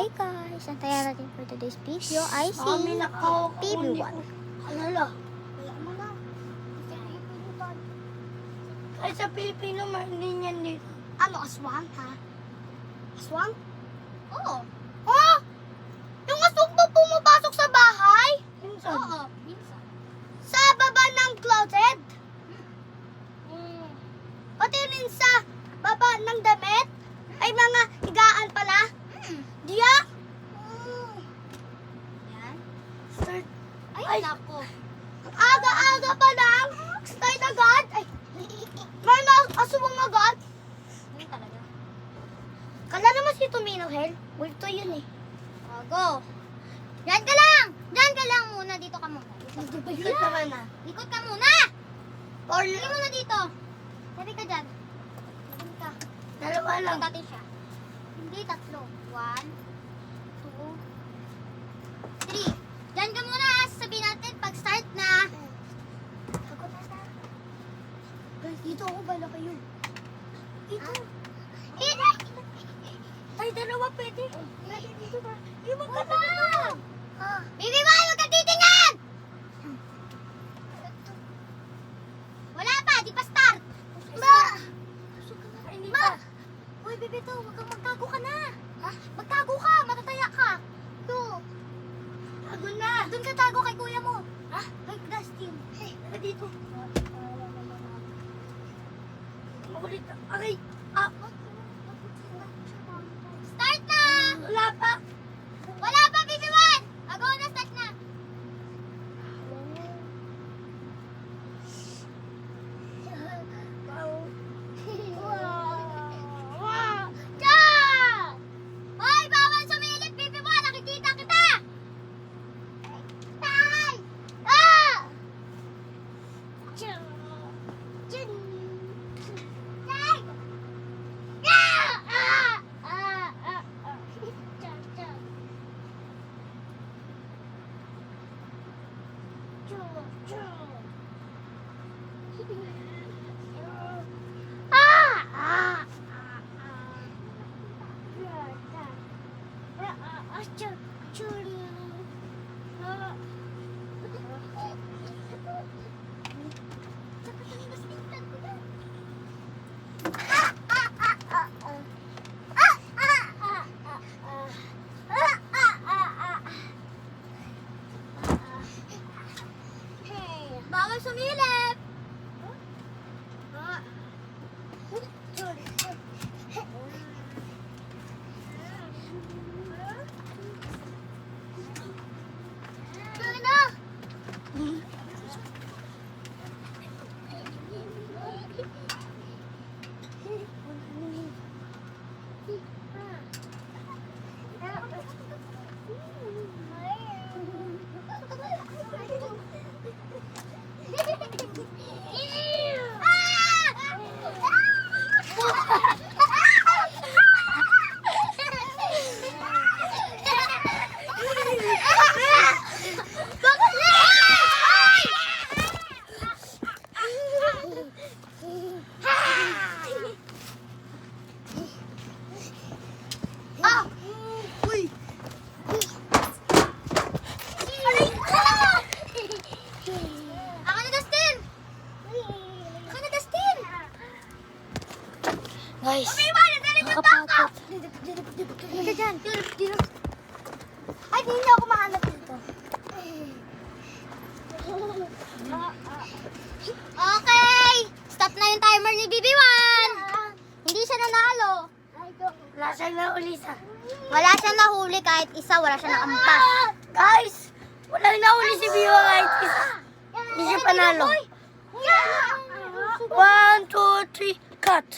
Hi guys! Ang taya natin for today's video ay si PB1. Alala. Wala mo na. Ay, sa Pilipino, hindi niyan dito. Ano, aswang ha? Aswang? Oo. Oh! Yung aswang pa pumapasok sa bahay? Minsan. Oo, minsan. Sa baba ng closet? Pati rin sa baba ng damit? Ay, mga higaan pala? Diya? Yan. Start. Ay, nako. Ang aga-aga pa lang. Start agad. Ay, may aswang agad. Ano talaga? Kala naman si Tumino, Hel. Multo yun eh. Go. Diyan ka lang! Diyan ka lang muna. Dito ka muna. Ikot naman na. Ikot ka muna! Hindi muna dito. Sabi ka dyan. Diyan ka. Dalawa lang. Natin siya. Hindi, tatlo. 1, 2, 3. Diyan ka muna. Sabihin natin pag start na. Takot na sa. Dito ako bala kayo. Dito. Ay, dalawa pwede. Dito ba? Iwan ka na. Bibi Boy, huwag kang titingnan! Wala pa, di pa start. Ma! Uy, Bibi to, huwag kang magtago ka na. Ha? Magtago ka, matataya ka. Go. Tago na. Doon ka tago kay kuya mo. Ha? Kay Dustin. Dito. Makulit. Aray. Ah. Start na! Wala pa. Wala pa, Bibi Boy! Go na, start na. Diyan! Hoy, bawal sumilip, Bibi Boy! Nakikita kita! Tay! Ah! Tay! Bawal sumilip! Tuloy na! Ako na, Dustin! Ako na, Dustin! Guys. Nakakapagod. Halika dyan. Ay, hindi ako mahanap dito. Okay! Stop na yung timer ni BB1! Hindi siya nanalo. Wala siya na ulisa. Wala siyang nahuli kahit isa. Wala siya nakampas. Guys, wala na uli si Biwa kahit isa. Hindi siya panalo. 1, 2, 3, cut.